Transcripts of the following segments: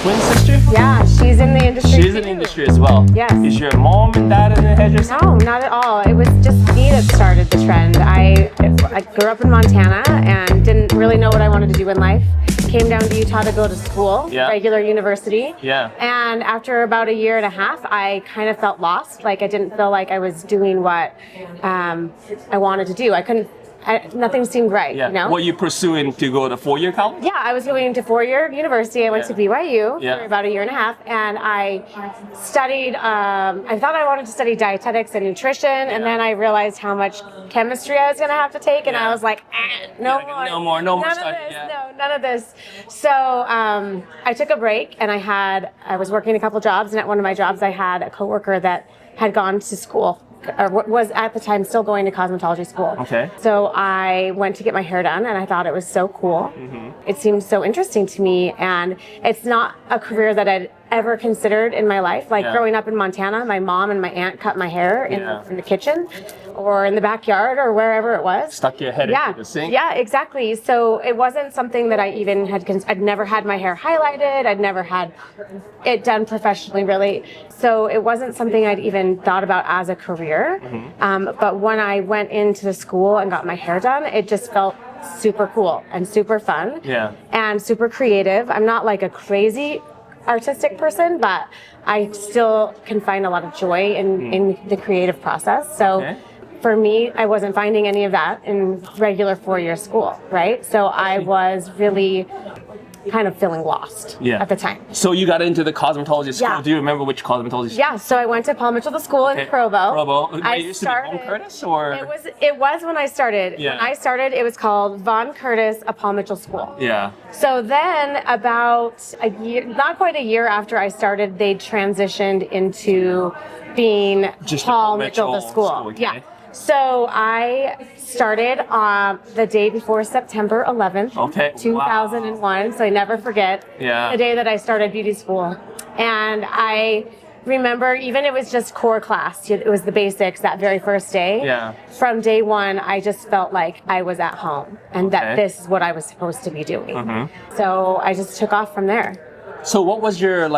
twin sister? Yeah, she's in the industry. She's in the industry as well. Yes. Is your mom and dad in the hairdressing? No, not at all. It was just me that started the trend. I grew up in Montana and didn't really know what I wanted to do in life. Came down to Utah to go to school, regular university. Yeah. And after about a year and a half, I kind of felt lost. Like I didn't feel like I was doing what I wanted to do. Nothing seemed right, you know? What you pursuing to go to 4-year college? Yeah, I was going to 4-year university. I went to BYU for about a year and a half, and I studied, I thought I wanted to study dietetics and nutrition, and then I realized how much chemistry I was going to have to take, and I was like, no more study. None of this. So I took a break, and I was working a couple jobs, and at one of my jobs I had a coworker that had gone to school, or was at the time still going to cosmetology school. Okay. So I went to get my hair done, and I thought it was so cool. It seemed so interesting to me, and it's not a career that I'd ever considered in my life. Like growing up in Montana, my mom and my aunt cut my hair in the kitchen or in the backyard or wherever it was. Stuck your head into the sink. Yeah, exactly. So it wasn't something that I even I'd never had my hair highlighted. I'd never had it done professionally, really. So it wasn't something I'd even thought about as a career. But when I went into the school and got my hair done, it just felt super cool and super fun and super creative. I'm not like a crazy artistic person, but I still can find a lot of joy in the creative process. So for me, I wasn't finding any of that in regular 4-year school, right? So I was really kind of feeling lost at the time. So you got into the cosmetology school. Do you remember which cosmetology? Yeah, so I went to Paul Mitchell School in Provo. I used to be Von Curtis, or? It was when I started. Yeah. When I started, it was called Von Curtis, a Paul Mitchell School. Yeah. So then about a year, not quite a year after I started, they transitioned into being just Paul Mitchell the school. Yeah. So I started the day before September 11th, 2001. So I never forget the day that I started beauty school. And I remember even it was just core class. It was the basics that very first day. Yeah. From day one, I just felt like I was at home and that this is what I was supposed to be doing. So I just took off from there. So what was your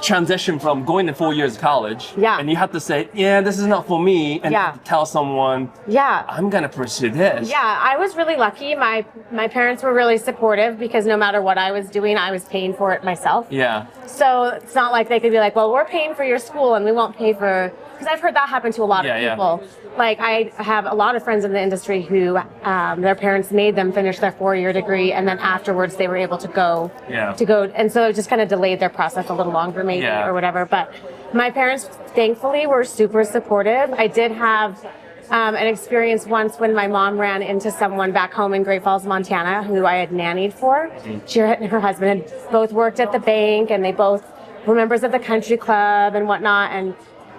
transition from going to 4 years of college and you have to say, this is not for me, and you have to tell someone, I'm gonna pursue this? I was really lucky. My parents were really supportive because no matter what I was doing, I was paying for it myself. So it's not like they could be like, well, we're paying for your school and we won't pay for, because I've heard that happen to a lot of people. Like I have a lot of friends in the industry who their parents made them finish their 4-year degree, and then afterwards they were able to go and so it just kind of delayed their process a little longer maybe or whatever. But my parents thankfully were super supportive. I did have an experience once when my mom ran into someone back home in Great Falls, Montana, who I had nannied for. She and her husband had both worked at the bank, and they both were members of the country club and whatnot, and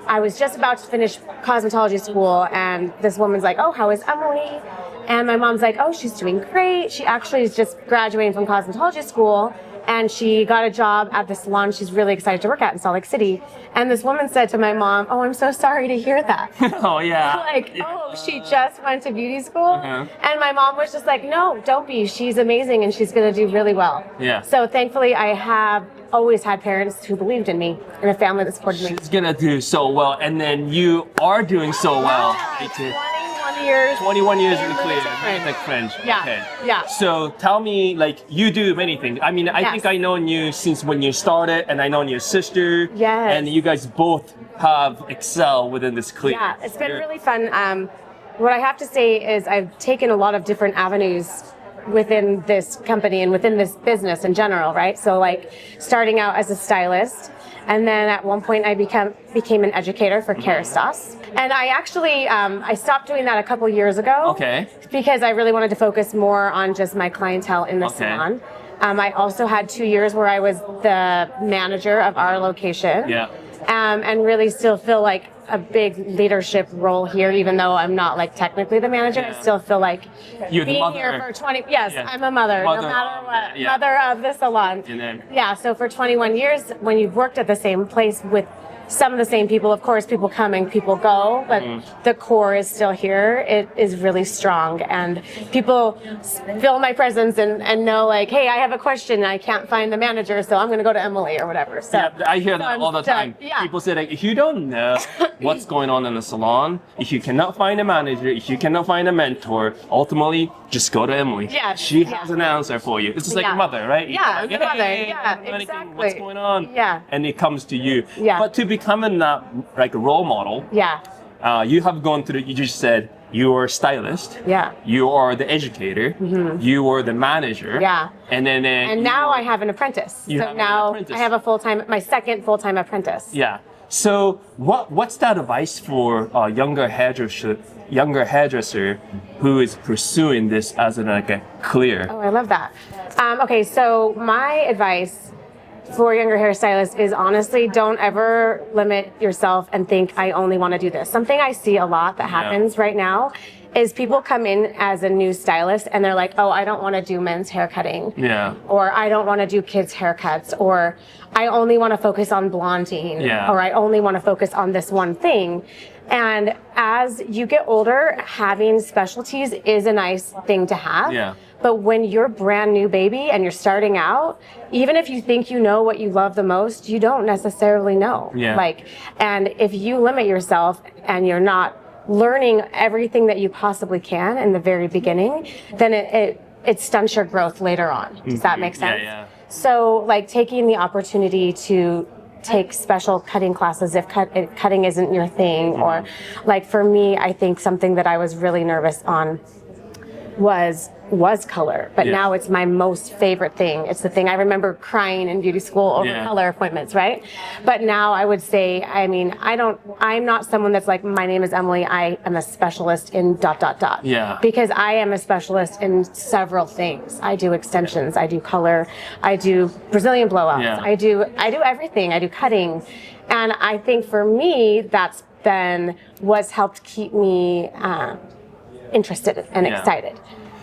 I was just about to finish cosmetology school, and this woman's like, oh, how is Emily? And my mom's like, oh, she's doing great. She actually is just graduating from cosmetology school, and she got a job at the salon she's really excited to work at in Salt Lake City. And this woman said to my mom, oh, I'm so sorry to hear that. She just went to beauty school? And my mom was just like, no, don't be. She's amazing, and she's going to do really well. So thankfully, I have always had parents who believed in me and a family that supported me. She's going to do so well, and then you are doing so well. 21 years in the clear, like French. So tell me, you do many things. I mean, I think I know you since when you started, and I know your sister. And you guys both have excelled within this clear. Yeah, it's been really fun. What I have to say is I've taken a lot of different avenues within this company and within this business in general, right? So starting out as a stylist, and then at one point I became an educator for Kerastase. And I actually, I stopped doing that a couple years ago because I really wanted to focus more on just my clientele in the salon. I also had 2 years where I was the manager of our location and really still feel like a big leadership role here, even though I'm not technically the manager. I still feel like you're being here for 20. I'm a mother no matter what. Mother of the salon. So for 21 years, when you've worked at the same place with some of the same people. Of course, people come and people go, but the core is still here. It is really strong, and people feel my presence and know like, hey, I have a question and I can't find the manager, so I'm going to go to Emily or whatever. So yeah, I hear that all the time. Yeah. People say like, if you don't know what's going on in the salon, if you cannot find a manager, if you cannot find a mentor, ultimately just go to Emily. Yeah, she has an answer for you. It's just like a mother, right? Yeah, like, your mother. Yeah, exactly. What's going on? Yeah, and it comes to you. Yeah, but to becoming that like a role model. Yeah. You have gone through. You just said you are a stylist. Yeah. You are the educator. You are the manager. Yeah. And then. And now I have an apprentice. So now I have my second full-time apprentice. Yeah. So what's that advice for a younger hairdresser who is pursuing this as like a career? Oh, I love that. Okay, so my advice for younger hairstylists is honestly don't ever limit yourself and think I only want to do this. Something I see a lot that happens right now is people come in as a new stylist and they're like, oh, I don't want to do men's hair cutting. Yeah. Or I don't want to do kids' haircuts. Or I only want to focus on blonding. Yeah. Or I only want to focus on this one thing. And as you get older, having specialties is a nice thing to have. Yeah. But when you're brand new baby and you're starting out, even if you think you know what you love the most, you don't necessarily know. Yeah. And if you limit yourself and you're not learning everything that you possibly can in the very beginning, then it stunts your growth later on. Does that make sense? Yeah. So taking the opportunity to take special cutting classes if cutting isn't your thing, or for me, I think something that I was really nervous on was color, but now it's my most favorite thing. It's the thing I remember crying in beauty school over color appointments, right? But now I would say, I mean, I'm not someone that's like, my name is Emily, I am a specialist in ... Yeah. Because I am a specialist in several things. I do extensions, I do color, I do Brazilian blowouts, I do everything, I do cutting. And I think for me, that's been what's helped keep me interested and excited.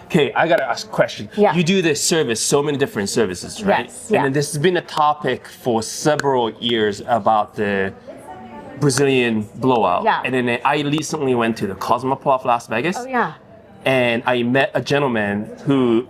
Okay, I gotta ask a question. Yeah. You do this service, so many different services, right? Yes. And then this has been a topic for several years about the Brazilian blowout. Yeah. And then I recently went to the Cosmetologist Las Vegas. Oh yeah. And I met a gentleman who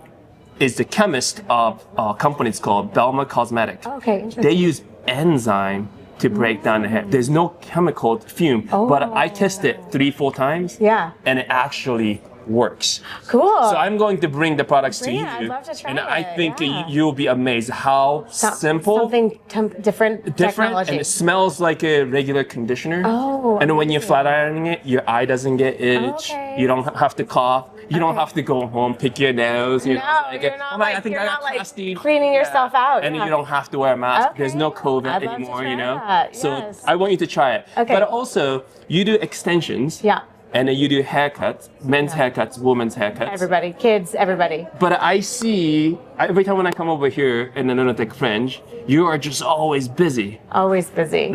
is the chemist of a company called Belma Cosmetics. Okay, interesting. They use enzyme to break down the hair. There's no chemical fume, but I tested 3-4 times. Yeah. And it actually works. Cool. So I'm going to bring the products to you. I'd love to try it. I think you'll be amazed how simple. Something different technology. And it smells like a regular conditioner. Oh. And when you're flat ironing it, your eye doesn't get itch. Okay. You don't have to cough. You don't have to go home, pick your nose. You're not cleaning yourself out. And you don't have to wear a mask. Okay. There's no COVID anymore, you know? That. So yes. I want you to try it. Okay. But also, you do extensions. Yeah. And then you do haircuts, men's haircuts, women's haircuts. Everybody, kids, everybody. But I see, every time when I come over here in the Lunatic Fringe, you are just always busy. Always busy.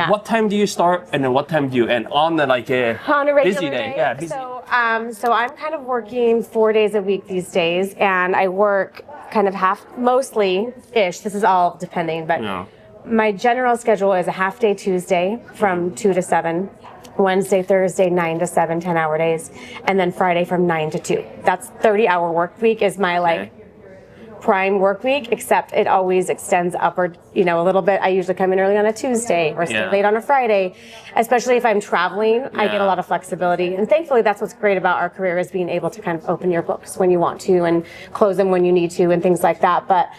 What time do you start and then what time do you end on the on a regular busy day? Yeah, busy. So I'm kind of working 4 days a week these days, and I work kind of mostly-ish. This is all depending, but my general schedule is a half day Tuesday from 2 to 7. Wednesday, Thursday, 9 to 7, 10-hour days, and then Friday from 9 to 2. That's 30-hour work week is my prime work week, except it always extends upward, a little bit. I usually come in early on a Tuesday or stay late on a Friday, especially if I'm traveling. I get a lot of flexibility, and thankfully that's what's great about our career is being able to kind of open your books when you want to and close them when you need to and things like that. But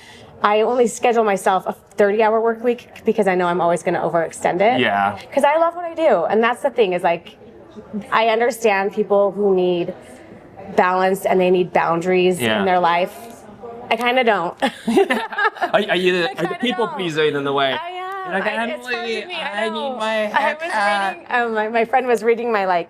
I only schedule myself a 30-hour work week because I know I'm always going to overextend it. Yeah. Because I love what I do. And that's the thing is I understand people who need balance and they need boundaries in their life. I kind of don't. Are you the people pleaser in a way? I am. You're like, Emily, I need my haircut. My friend was reading my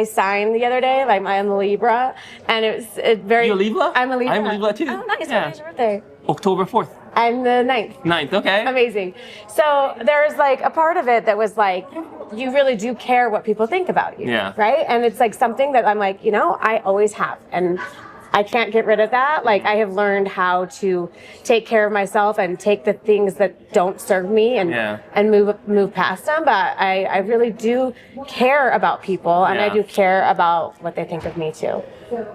sign the other day, I'm a Libra, and it very. You're a Libra? I'm a Libra. I'm a Libra too. Oh, nice. Yeah. When's your birthday? October 4th. I'm the 9th. 9th, okay. Amazing. So there's a part of it that was you really do care what people think about you. Yeah. Right? And it's something that I'm I always have. And I can't get rid of that. Like I have learned how to take care of myself and take the things that don't serve me and move past them. But I really do care about people, and I do care about what they think of me too.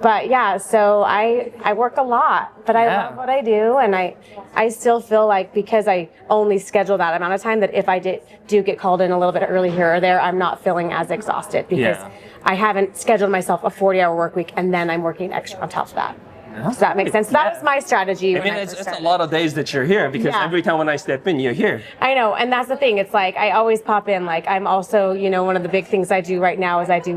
But yeah, so I work a lot, but I love what I do, and I still feel like because I only schedule that amount of time, that if I do get called in a little bit early here or there, I'm not feeling as exhausted because I haven't scheduled myself a 40-hour work week and then I'm working extra on top of that. Does that make sense? That was my strategy. I mean, it's a lot of days that you're here because every time when I step in, you're here. I know, and that's the thing. It's like I always pop in. Like I'm also, one of the big things I do right now is I do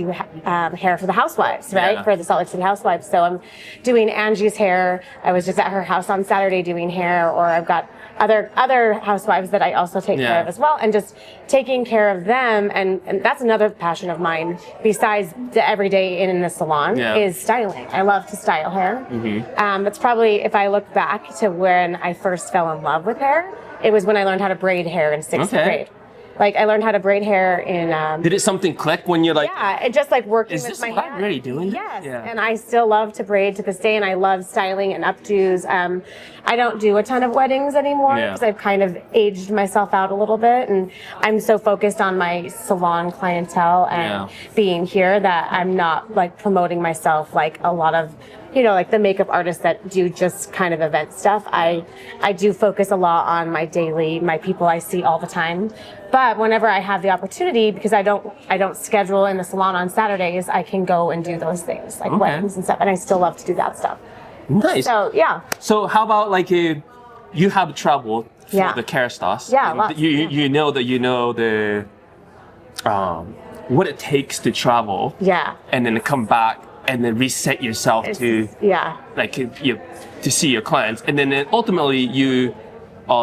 hair for the housewives, right? For the Salt Lake City housewives. So I'm doing Angie's hair. I was just at her house on Saturday doing hair, or I've got other housewives that I also take care of as well, and just taking care of them. And that's another passion of mine besides the everyday in the salon is styling. I love to style hair. That's probably, if I look back to when I first fell in love with hair, it was when I learned how to braid hair in 6th grade. Like I learned how to braid hair in. Did it something click when you're like? Yeah, it just like working with my hair. Is this what I'm really doing? Yes, and I still love to braid to this day, and I love styling and updos. I don't do a ton of weddings anymore because I've kind of aged myself out a little bit, and I'm so focused on my salon clientele and being here that I'm not like promoting myself like a lot of. Like the makeup artists that do just kind of event stuff. I do focus a lot on my people I see all the time. But whenever I have the opportunity, because I don't schedule in the salon on Saturdays, I can go and do those things like weddings and stuff. And I still love to do that stuff. Nice. So yeah. So how about like you have traveled for the Kerastase? Yeah. Lots, you know the what it takes to travel. Yeah. And then come back. And then reset yourself to see your clients, and then ultimately you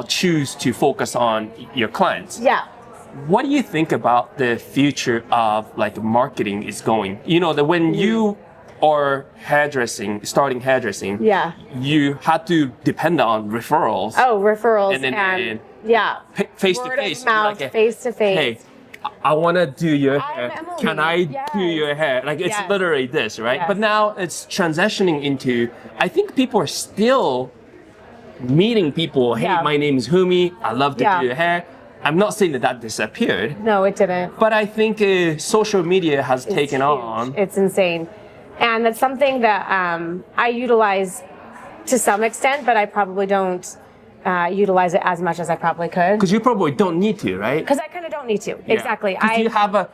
choose to focus on your clients. Yeah. What do you think about the future of like marketing is going? That when you are starting hairdressing, you had to depend on referrals. Oh, referrals and then face to face, face to face. Hey, I want to do your hair. Emily. Can I do your hair? Like it's literally this, right? But now it's transitioning into, I think people are still meeting people. Hey, my name is Humi. I love to do your hair. I'm not saying that disappeared. No, it didn't. But I think social media has taken on. It's insane. And that's something that I utilize to some extent, but I probably don't utilize it as much as I probably could. Because you probably don't need to, right? Because I kind of don't need to. Yeah. Exactly. Because you have a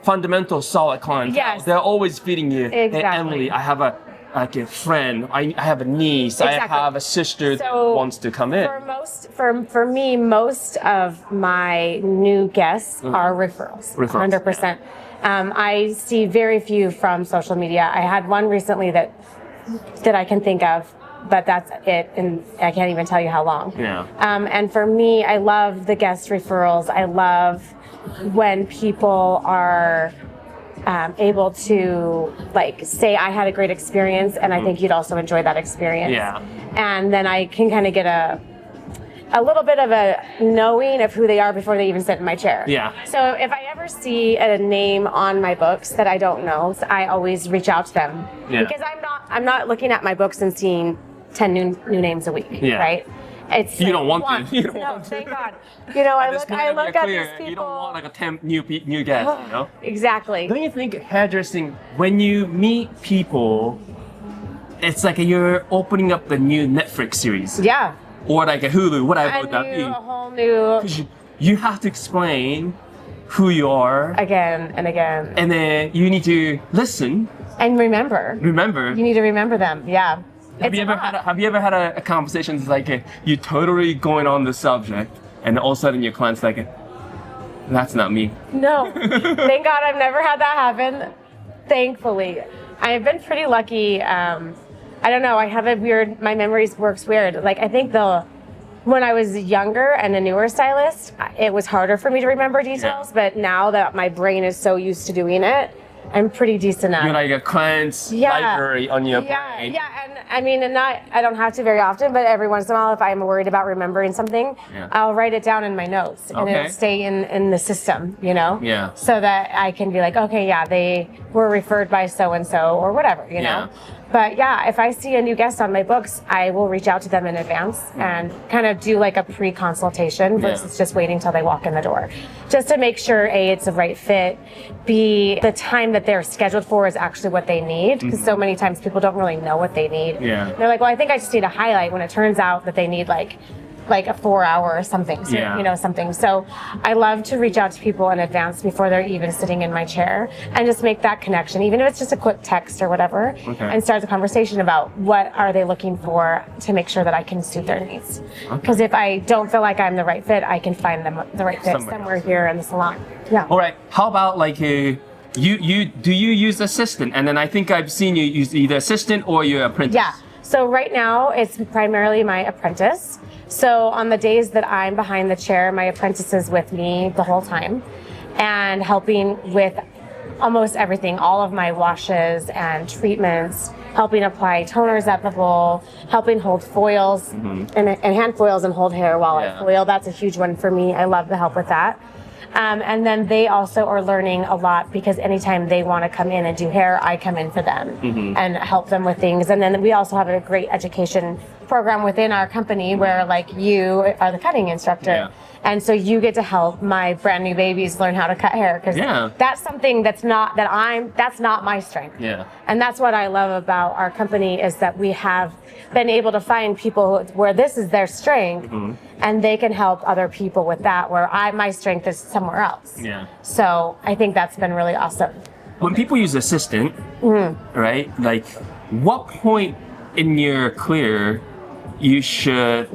fundamental solid clientele. Yes. They're always feeding you. Exactly. Hey, Emily, I have a friend. I have a niece. Exactly. I have a sister that wants to come in. For me, most of my new guests are referrals. 100%. Yeah. I see very few from social media. I had one recently that I can think of. But that's it, and I can't even tell you how long. Yeah. And for me, I love the guest referrals. I love when people are able to like say, I had a great experience, and I think you'd also enjoy that experience. Yeah. And then I can kind of get a little bit of a knowing of who they are before they even sit in my chair. Yeah. So if I ever see a name on my books that I don't know, I always reach out to them. Yeah. Because I'm not looking at my books and seeing 10 new names a week, right? It's you don't want to. You don't want to. Thank God. I look at these people. You don't want like a 10 new guests, Exactly. Don't you think hairdressing, when you meet people, it's like you're opening up the new Netflix series? Yeah. Or like a Hulu, whatever that be. A whole new. Because you have to explain who you are again and again, and then you need to listen and remember. You need to remember them. Yeah. Have you ever had a conversation like you totally going on the subject, and all of a sudden your client's like, "That's not me." No, thank God I've never had that happen. Thankfully, I've been pretty lucky. I don't know. I have my memories works weird. Like I think when I was younger and a newer stylist, it was harder for me to remember details. But now that my brain is so used to doing it, I'm pretty decent at it. You're like a client's library on your brain. Yeah, and I mean, I don't have to very often, but every once in a while, if I'm worried about remembering something, I'll write it down in my notes, and it'll stay in the system, Yeah. So that I can be like, okay, they were referred by so and so or whatever, But yeah, if I see a new guest on my books, I will reach out to them in advance and kind of do like a pre-consultation versus just waiting till they walk in the door. Just to make sure, A, it's the right fit, B, the time that they're scheduled for is actually what they need. Because so many times people don't really know what they need. Yeah. They're like, well, I think I just need a highlight, when it turns out that they need like a 4 hour or something, so, you know, something. So I love to reach out to people in advance before they're even sitting in my chair and just make that connection, even if it's just a quick text or whatever, and start the conversation about what are they looking for to make sure that I can suit their needs. Because if I don't feel like I'm the right fit, I can find them the right fit somewhere here in the salon. Yeah. All right. How about like do you use assistant? And then I think I've seen you use either assistant or your apprentice. Yeah. So right now it's primarily my apprentice. So on the days that I'm behind the chair, my apprentice is with me the whole time and helping with almost everything, all of my washes and treatments, helping apply toners at the bowl, helping hold foils and hand foils and hold hair while I foil. That's a huge one for me. I love the help with that. And then they also are learning a lot because anytime they want to come in and do hair, I come in for them and help them with things. And then we also have a great education program within our company where like you are the cutting instructor. And so you get to help my brand new babies learn how to cut hair because that's something that's not my strength. And that's what I love about our company is that we have been able to find people where this is their strength and they can help other people with that where my strength is somewhere else. So I think that's been really awesome. When people use assistant, right? Like what point in your career you should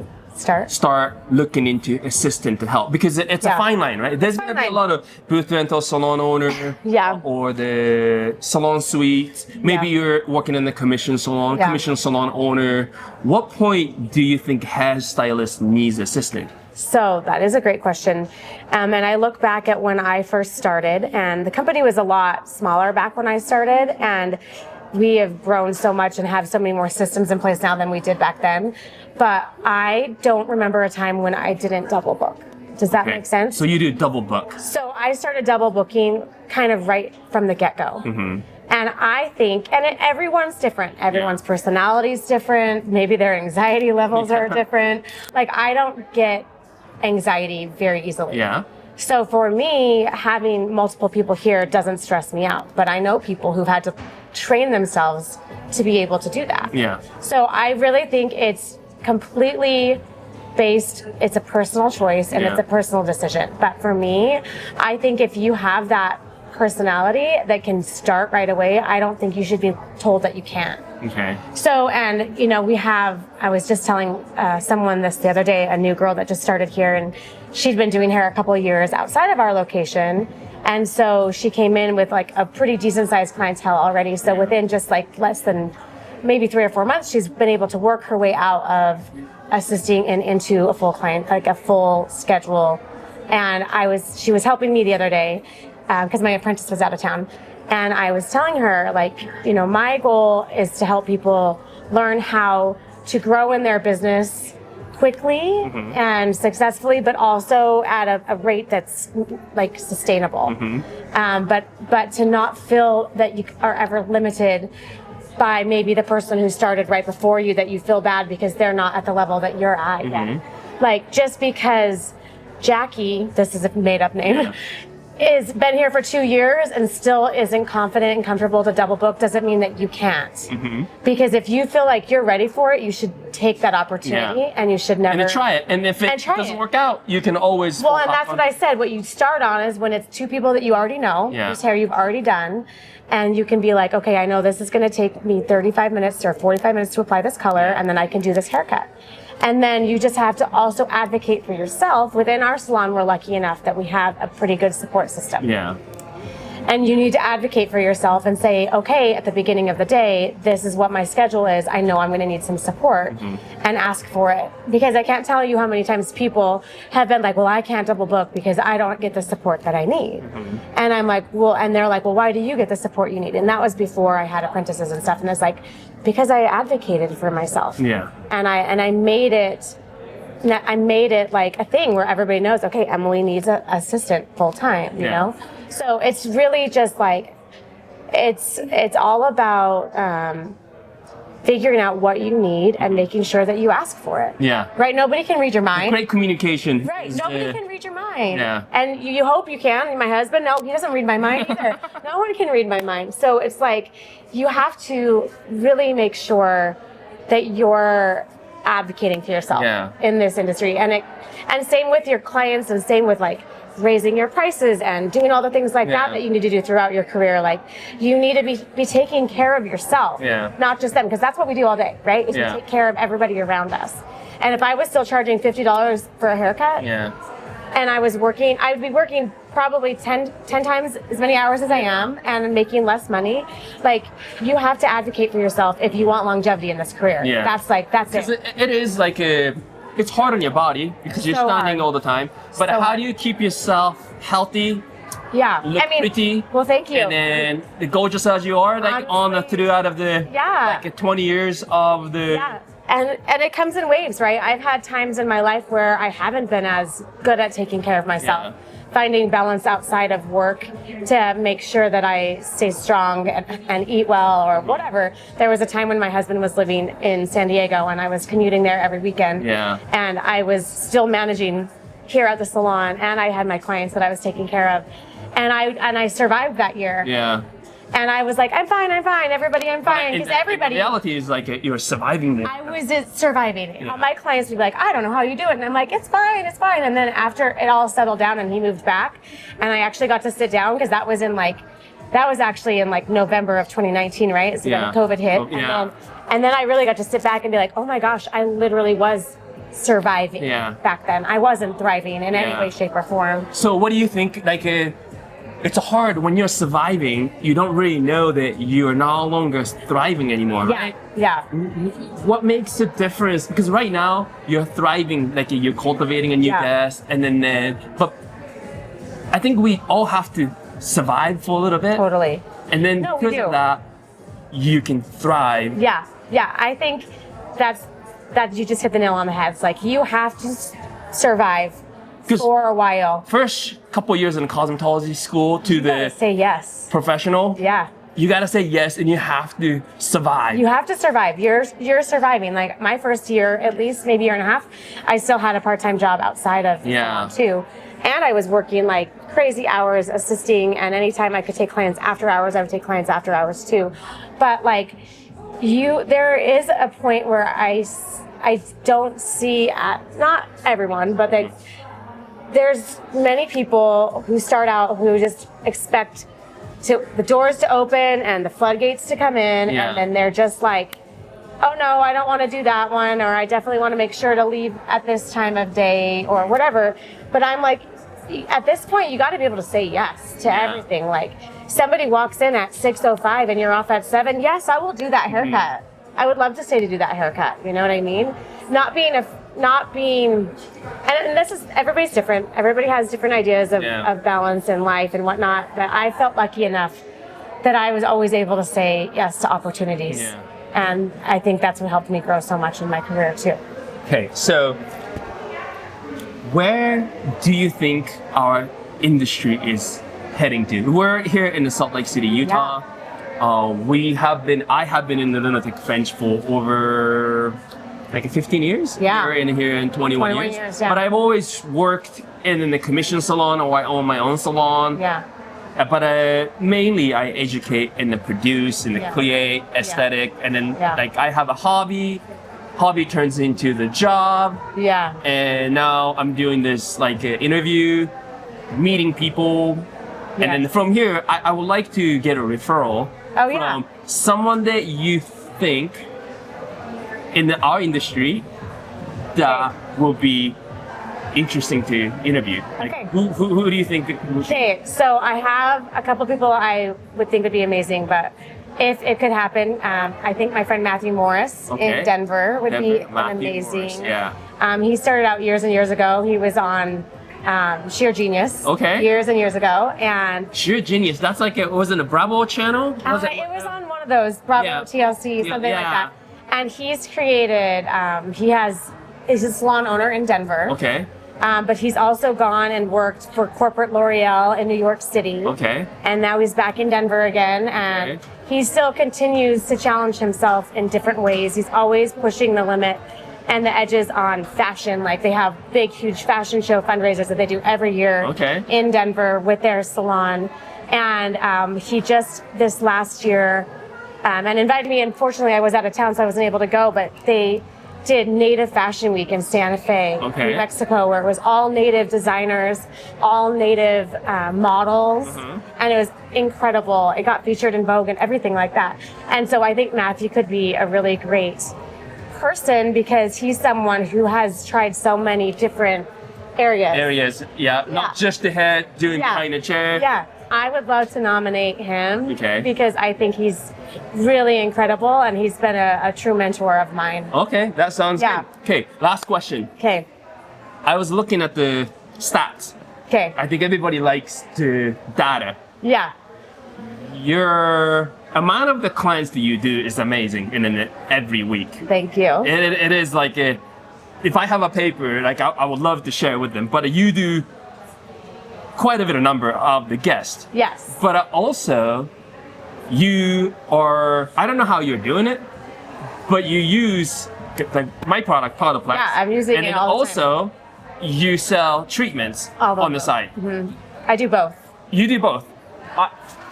start looking into assistant to help, because it's a fine line, right? There's going to be a lot of booth rental salon owner or the salon suite. Maybe you're working in the commission salon owner. What point do you think hairstylist needs assistant? So that is a great question. And I look back at when I first started, and the company was a lot smaller back when I started, and we have grown so much and have so many more systems in place now than we did back then. But I don't remember a time when I didn't double book. Does that make sense? So you do double book. So I started double booking kind of right from the get-go. And I think, and everyone's different. Everyone's personality is different. Maybe their anxiety levels are different. Like I don't get anxiety very easily. So for me, having multiple people here doesn't stress me out. But I know people who've had to train themselves to be able to do that. So I really think it's completely based, it's a personal choice and it's a personal decision. But for me, I think if you have that personality that can start right away, I don't think you should be told that you can't. So, and you know, I was just telling someone this the other day, a new girl that just started here, and she'd been doing hair a couple of years outside of our location. And so she came in with like a pretty decent sized clientele already. So within just like less than maybe 3 or 4 months, she's been able to work her way out of assisting and into a full client, like a full schedule. And she was helping me the other day because my apprentice was out of town. And I was telling her, like, you know, my goal is to help people learn how to grow in their business quickly and successfully, but also at a rate that's like sustainable. But to not feel that you are ever limited by maybe the person who started right before you, that you feel bad because they're not at the level that you're at yet. Like just because Jackie, this is a made up name, is been here for 2 years and still isn't confident and comfortable to double book doesn't mean that you can't. Because if you feel like you're ready for it, you should take that opportunity and you should never... And try it. And if it doesn't work out, you can always... Well, and that's what I said. What you start on is when it's 2 people that you already know, whose hair you've already done, and you can be like, okay, I know this is going to take me 35 minutes or 45 minutes to apply this color, and then I can do this haircut. And then you just have to also advocate for yourself. Within our salon, we're lucky enough that we have a pretty good support system. And you need to advocate for yourself and say, okay, at the beginning of the day, this is what my schedule is. I know I'm going to need some support and ask for it. Because I can't tell you how many times people have been like, well, I can't double book because I don't get the support that I need. And I'm like, well, and they're like, well, why do you get the support you need? And that was before I had apprentices and stuff. And it's like, because I advocated for myself. And I made it like a thing where everybody knows, okay, Emily needs an assistant full time, you know? So it's really just like, it's all about figuring out what you need and making sure that you ask for it. Yeah. Right? Nobody can read your mind. Great communication. Right. Nobody can read your mind. Yeah. And you hope you can. My husband, no, he doesn't read my mind either. No one can read my mind. So it's like you have to really make sure that you're advocating for yourself in this industry. And same with your clients, and same with like raising your prices and doing all the things like that you need to do throughout your career. Like you need to be taking care of yourself, not just them, because that's what we do all day, right? Is we take care of everybody around us. And if I was still charging $50 for a haircut, and I was working, I would be working probably 10 times as many hours as I am and making less money. Like you have to advocate for yourself if you want longevity in this career. That's it. It is like it's hard on your body because you're standing all the time. But how do you keep yourself healthy? Yeah, look pretty. Well, thank you. And then gorgeous as you are, like throughout of the like 20 years of the. And it comes in waves, right? I've had times in my life where I haven't been as good at taking care of myself. Finding balance outside of work to make sure that I stay strong and eat well or whatever. There was a time when my husband was living in San Diego and I was commuting there every weekend. And I was still managing here at the salon, and I had my clients that I was taking care of. And I survived that year. And I was like, I'm fine, everybody, I'm fine. Because everybody. The reality is like you're surviving. I was surviving. My clients would be like, I don't know how you do it. And I'm like, it's fine. And then after it all settled down and he moved back, and I actually got to sit down, because that was actually in like November of 2019, right? So then COVID hit. And then I really got to sit back and be like, oh my gosh, I literally was surviving back then. I wasn't thriving in any way, shape, or form. So what do you think, like, it's hard when you're surviving, you don't really know that you're no longer thriving anymore, right? What makes the difference? Because right now you're thriving, like you're cultivating a new desk, and then, but I think we all have to survive for a little bit. Totally. And then because of that, you can thrive. I think that you just hit the nail on the head. It's like you have to survive for a while. First couple years in cosmetology school to the say yes professional. You gotta say yes, and you have to survive. You have to survive. You're surviving. Like my first year, at least maybe year and a half, I still had a part-time job outside of too. And I was working like crazy hours assisting, and anytime I could take clients after hours, I would take clients after hours too. But like there is a point where I don't see, not everyone, but there's many people who start out who just expect the doors to open and the floodgates to come in, and then they're just like, oh no, I don't want to do that one, or I definitely want to make sure to leave at this time of day or whatever. But I'm like, at this point, you got to be able to say yes to everything. Like somebody walks in at 6:05 and you're off at 7. Yes, I will do that haircut. I would love to stay to do that haircut. You know what I mean? Not being, and this is, everybody's different. Everybody has different ideas of balance in life and whatnot. But I felt lucky enough that I was always able to say yes to opportunities. And I think that's what helped me grow so much in my career too. Okay, so where do you think our industry is heading to? We're here in the Salt Lake City, Utah. I have been in the Lunatic French for over like 15 years. You're in here in 21 years. But I've always worked in the commission salon, or I own my own salon. But mainly I educate and produce and create aesthetic, and then like I have a hobby turns into the job. And now I'm doing this like interview, meeting people, and then from here I would like to get a referral from someone that you think in our industry that will be interesting to interview. Like, who do you think? Okay, so I have a couple people I would think would be amazing, but if it could happen, I think my friend Matthew Morris in Denver would be amazing. He started out years and years ago. He was on Sheer Genius years and years ago. And Sheer Genius, that's like, was it a Bravo channel? It was on one of those, Bravo, TLC, something like that. And he's created, he's a salon owner in Denver. But he's also gone and worked for corporate L'Oreal in New York City. And now he's back in Denver again. And he still continues to challenge himself in different ways. He's always pushing the limit and the edges on fashion. Like they have big, huge fashion show fundraisers that they do every year in Denver with their salon. And he just this last year and invited me. Unfortunately, I was out of town, so I wasn't able to go, but they did Native Fashion Week in Santa Fe, New Mexico, where it was all Native designers, all Native models, and it was incredible. It got featured in Vogue and everything like that. And so I think Matthew could be a really great person because he's someone who has tried so many different areas. Not just the hair, doing behind the chair. I would love to nominate him because I think he's really incredible and he's been a true mentor of mine. Okay, that sounds good. Okay, last question. Okay. I was looking at the stats. Okay. I think everybody likes the data. Yeah. Your amount of the clients that you do is amazing every week. Thank you. It is like if I have a paper, like I would love to share with them, but you do quite a bit of number of the guests. Yes. But also, you are, I don't know how you're doing it, but you use like my product, Powderplex. Yeah, I'm using it all the time. And also, you sell treatments on the side. I do both. You do both.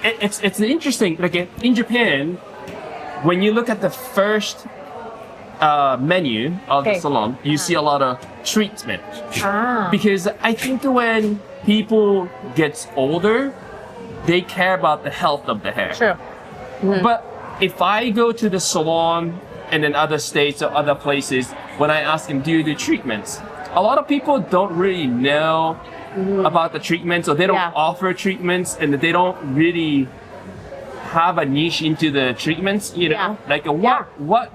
It's interesting, like in Japan, when you look at the first menu of the salon, you see a lot of treatment. Because I think when people get older, they care about the health of the hair. True. But if I go to the salon and in other states or other places, when I ask them, do you do treatments? A lot of people don't really know about the treatments, or they don't offer treatments, and they don't really have a niche into the treatments, you know? Like what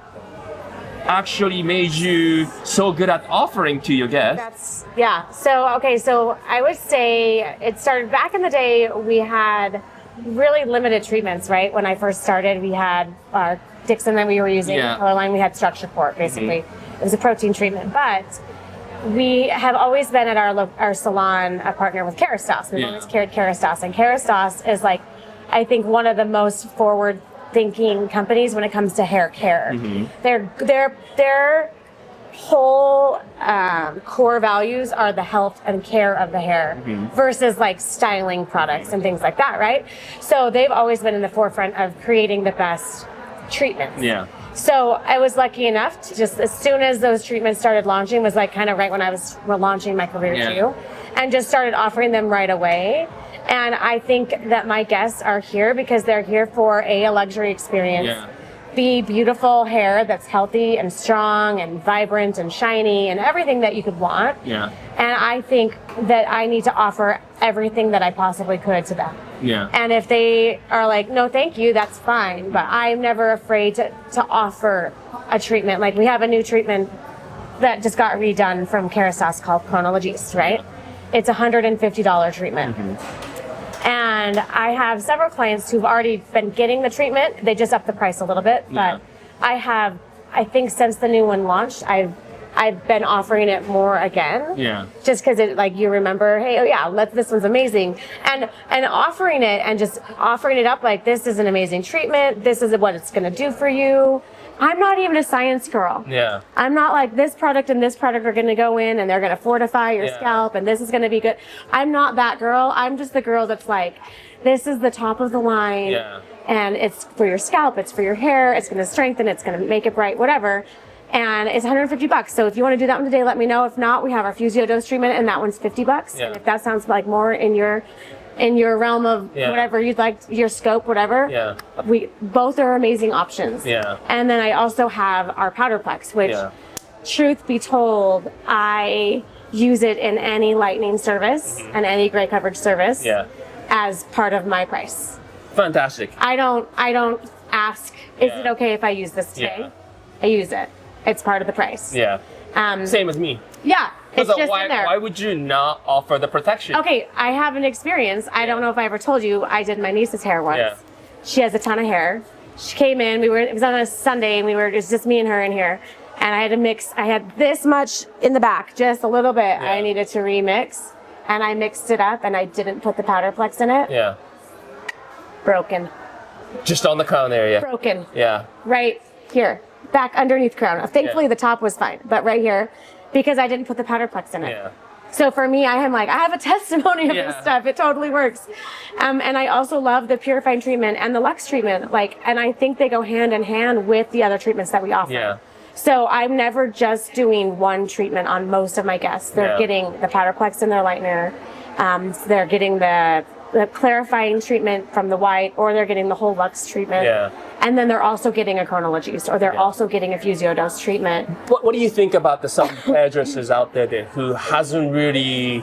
actually made you so good at offering to your guests? So I would say it started back in the day. We had really limited treatments, right? When I first started, we had our Dixon that we were using, color line, we had structure port, basically. It was a protein treatment, but we have always been at our salon a partner with Kerastase. We've always carried Kerastase, and Kerastase is like, I think, one of the most forward-thinking companies when it comes to hair care. Their whole core values are the health and care of the hair versus like styling products and things like that, right? So they've always been in the forefront of creating the best treatments. So I was lucky enough to just, as soon as those treatments started launching, was like kind of right when I was launching my career too, and just started offering them right away. And I think that my guests are here because they're here for a luxury experience. B, beautiful hair that's healthy and strong and vibrant and shiny and everything that you could want. And I think that I need to offer everything that I possibly could to them. And if they are like, no, thank you, that's fine. But I'm never afraid to offer a treatment. Like we have a new treatment that just got redone from Kerastase called Chronologist, right? It's a $150 treatment. And I have several clients who've already been getting the treatment. They just upped the price a little bit, but I think since the new one launched, I've been offering it more again. Just because it, like, you remember, hey, oh yeah, this one's amazing, and offering it and just offering it up like, this is an amazing treatment. This is what it's going to do for you. I'm not even a science girl. I'm not like, this product and this product are going to go in and they're going to fortify your scalp and this is going to be good. I'm not that girl. I'm just the girl that's like, this is the top of the line and it's for your scalp, it's for your hair, it's going to strengthen, it's going to make it bright, whatever. And it's $150. So if you want to do that one today, let me know. If not, we have our Fusio Dose treatment and that one's $50. And if that sounds like more in your realm of whatever you'd like, your scope, whatever. We both are amazing options. And then I also have our Powderplex, which, truth be told, I use it in any lightening service and any gray coverage service as part of my price. Fantastic. I don't ask, is it okay if I use this today? I use it. It's part of the price. Same as me. It's just in there. Why would you not offer the protection? Okay, I have an experience. I don't know if I ever told you. I did my niece's hair once. She has a ton of hair. She came in. It was on a Sunday, and it was just me and her in here. And I had to mix. I had this much in the back, just a little bit. I needed to remix, and I mixed it up, and I didn't put the Powderplex in it. Broken. Just on the crown area. Broken. Yeah. Right here. Back underneath crown. Thankfully, the top was fine, but right here, because I didn't put the powderplex in it. Yeah. So for me, I have a testimony of this stuff. It totally works. And I also love the purifying treatment and the Lux treatment. And I think they go hand in hand with the other treatments that we offer. Yeah. So I'm never just doing one treatment on most of my guests. They're getting the powderplex in their lightener. They're getting the clarifying treatment from the white, or they're getting the whole Lux treatment. Yeah. And then they're also getting a chronologist, or they're also getting a Physiodose treatment. What do you think about some hairdressers out there who hasn't really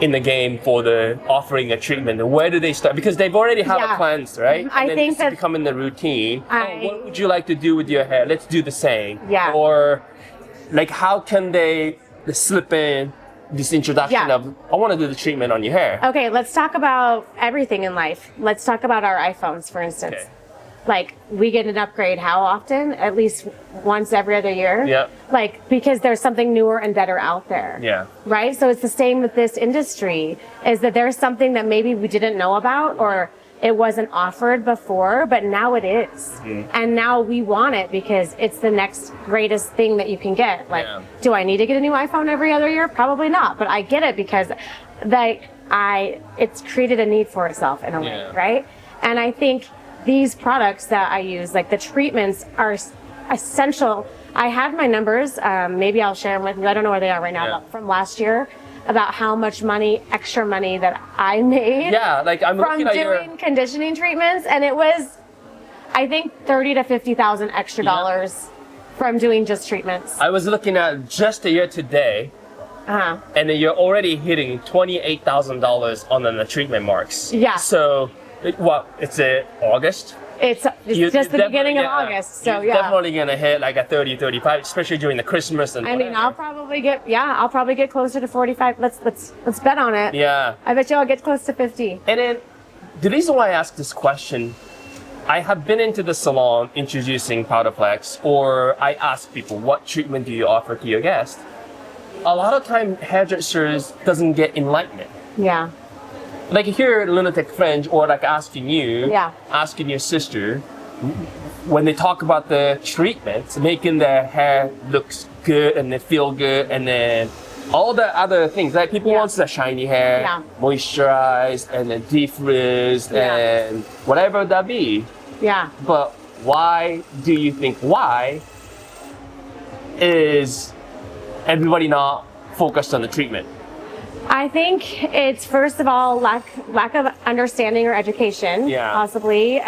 in the game for the offering a treatment? Where do they start? Because they've already have a cleanse, right? I think that's becoming the routine. What would you like to do with your hair? Let's do the same. Yeah. Or like, how can they slip in this introduction of, I want to do the treatment on your hair? Okay, let's talk about everything in life. Let's talk about our iPhones, for instance. Okay. Like, we get an upgrade how often? At least once every other year? Yep. Like, because there's something newer and better out there. Yeah. Right? So it's the same with this industry, is that there's something that maybe we didn't know about, or it wasn't offered before, but now it is. And now we want it because it's the next greatest thing that you can get. Like, do I need to get a new iPhone every other year? Probably not, but I get it because it's created a need for itself in a way, right? And I think these products that I use, like the treatments, are essential. I have my numbers, maybe I'll share them with you. I don't know where they are right now, but from last year, about how much extra money that I made. Yeah, like I'm looking at doing conditioning treatments, and it was, I think, $30,000 to $50,000 extra dollars from doing just treatments. I was looking at just a year today, and then you're already hitting $28,000 on the treatment marks. Yeah. So, it's August? It's just the beginning of August, so you're definitely gonna hit like a 30, 35, especially during the Christmas and. I mean, I'll probably get closer to 45. Let's bet on it. Yeah. I bet you I'll get close to 50. And then, the reason why I ask this question, I have been into the salon introducing powderplex, or I ask people, what treatment do you offer to your guests? A lot of time, hairdressers doesn't get enlightenment. Yeah. Like here at Lunatic Fringe, or like asking your sister, when they talk about the treatments, making their hair looks good and they feel good, and then all the other things, like people want the shiny hair, moisturized, and then defrizzed, and whatever that be. Yeah. But why do you think, why is everybody not focused on the treatment? I think it's, first of all, lack of understanding or education, possibly.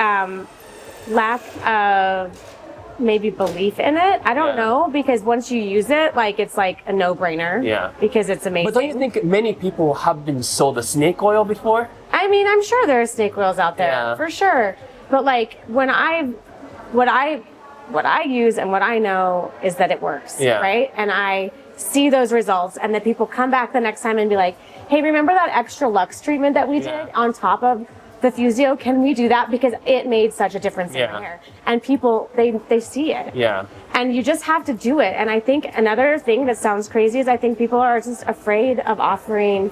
Lack of maybe belief in it. I don't know, because once you use it, like, it's like a no-brainer. Yeah. Because it's amazing. But don't you think many people have been sold the snake oil before? I mean, I'm sure there are snake oils out there, for sure. But like, what I use and what I know is that it works, right? And I see those results, and then people come back the next time and be like, hey, remember that extra Lux treatment that we did on top of the Physio? Can we do that? Because it made such a difference in my hair. And people, they see it. Yeah. And you just have to do it. And I think another thing that sounds crazy is I think people are just afraid of offering,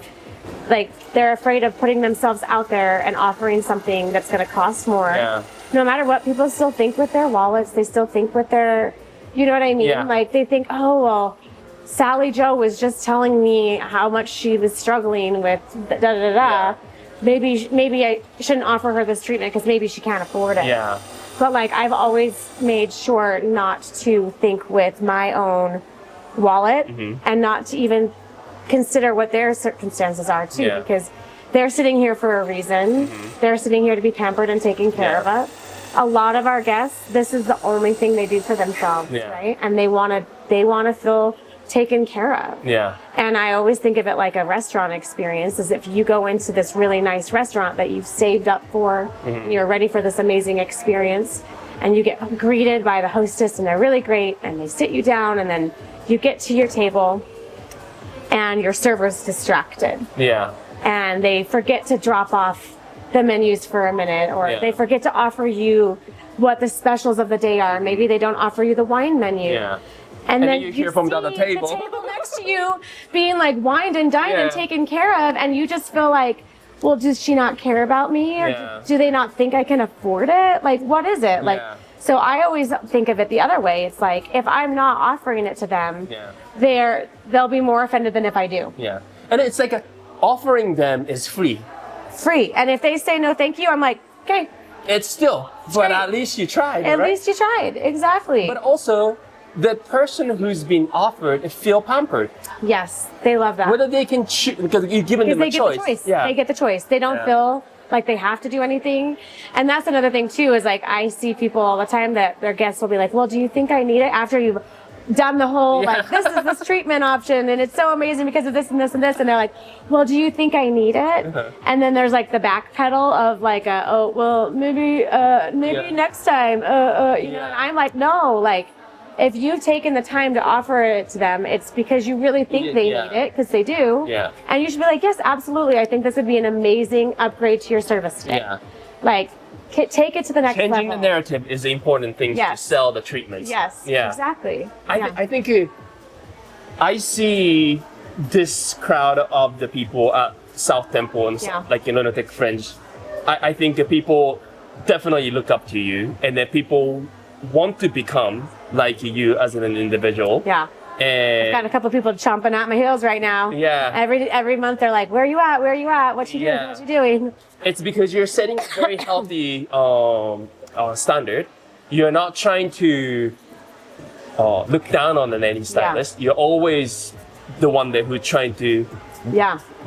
like, they're afraid of putting themselves out there and offering something that's going to cost more. Yeah. No matter what, people still think with their wallets. They still think with their, you know what I mean? Yeah. Like, they think, oh, well, Sally Joe was just telling me how much she was struggling with da-da-da-da. Yeah. Maybe I shouldn't offer her this treatment because maybe she can't afford it. Yeah. But like, I've always made sure not to think with my own wallet and not to even consider what their circumstances are too, because they're sitting here for a reason. They're sitting here to be pampered and taken care of. A lot of our guests, this is the only thing they do for themselves, right? And they want to feel taken care of. Yeah. And I always think of it like a restaurant experience, as if you go into this really nice restaurant that you've saved up for, and you're ready for this amazing experience, and you get greeted by the hostess, and they're really great, and they sit you down, and then you get to your table, and your server's distracted. Yeah. And they forget to drop off the menus for a minute, or they forget to offer you what the specials of the day are. Maybe they don't offer you the wine menu. Yeah. And then you hear from the other table. The table next to you being like wined and dined and taken care of, and you just feel like, well, does she not care about me? Or do they not think I can afford it? Like, what is it? Like, so I always think of it the other way. It's like, if I'm not offering it to them, they'll be more offended than if I do. Yeah. And it's like offering them is free. Free. And if they say no, thank you, I'm like, okay. It's still, but at least you tried. At least you tried. Exactly. But also, the person who's been offered feel pampered. Yes, they love that. Whether they can choose, because you've given them a choice. They get the choice. They don't feel like they have to do anything. And that's another thing too, is like, I see people all the time that their guests will be like, well, do you think I need it? After you've done the whole, like, this is this treatment option and it's so amazing because of this and this and this. And they're like, well, do you think I need it? And then there's like the back pedal of like, oh, well, maybe next time, you know, and I'm like, no, like, if you've taken the time to offer it to them, it's because you really think they need it, because they do. Yeah. And you should be like, yes, absolutely. I think this would be an amazing upgrade to your service today. Yeah. Like, take it to the next level. Changing the narrative is the important thing to sell the treatments. Yes. Yeah. Exactly. I think I see this crowd of the people at South Temple and like Lunatic Fringe. I think the people definitely look up to you, and that people want to become like you as an individual. Yeah. And I've got a couple of people chomping at my heels right now. Yeah. Every month they're like, where are you at? Where are you at? What you doing? What you doing? It's because you're setting a very healthy standard. You're not trying to look down on any stylist. You're always the one who's trying to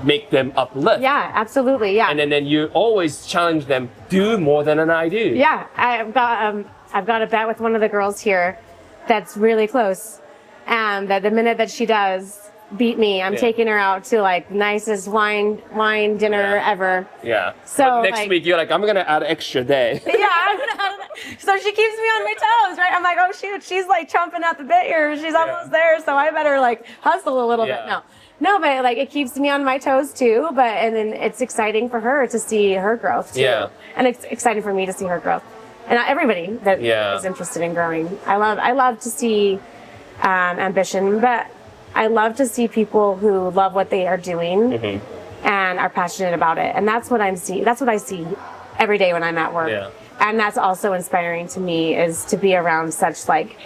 make them uplift. Yeah, absolutely. Yeah. And then you always challenge them, do more than I do. Yeah. I've got a bet with one of the girls here that's really close. And that the minute that she does beat me, I'm taking her out to like nicest wine dinner ever. Yeah. So but next week you're like, I'm gonna add extra day. So she keeps me on my toes, right? I'm like, oh shoot, she's like chomping at the bit here. She's almost there, so I better like hustle a little bit. No, but like it keeps me on my toes too. And then it's exciting for her to see her growth too. Yeah. And it's exciting for me to see her growth. And everybody that is interested in growing. I love to see ambition, but I love to see people who love what they are doing and are passionate about it. And that's what I see every day when I'm at work. Yeah. And that's also inspiring to me, is to be around such like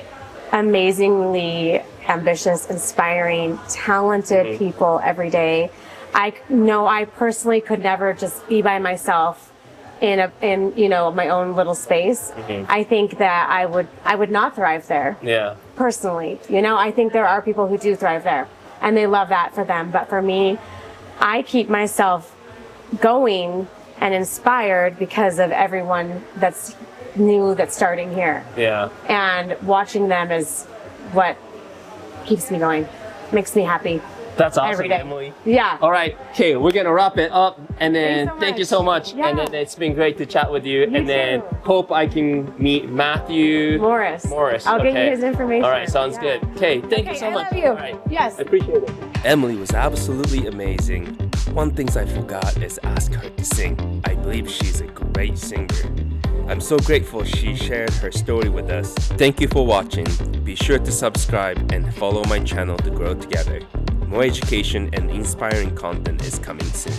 amazingly ambitious, inspiring, talented people every day. I know I personally could never just be by myself in you know, my own little space. I think that I would not thrive there. Yeah. Personally, you know, I think there are people who do thrive there, and they love that for them. But for me, I keep myself going and inspired because of everyone that's new, that's starting here. Yeah. And watching them is what keeps me going, makes me happy. That's awesome, Emily. Yeah. All right. Okay, we're gonna wrap it up, and then thank you so much. Yeah. And then it's been great to chat with you. And then hope I can meet Matthew Morris. I'll get you his information. All right, sounds good. Okay, thank you so much. I love you. All right. Yes. I appreciate it. Emily was absolutely amazing. One thing I forgot is ask her to sing. I believe she's a great singer. I'm so grateful she shared her story with us. Thank you for watching. Be sure to subscribe and follow my channel to grow together. More education and inspiring content is coming soon.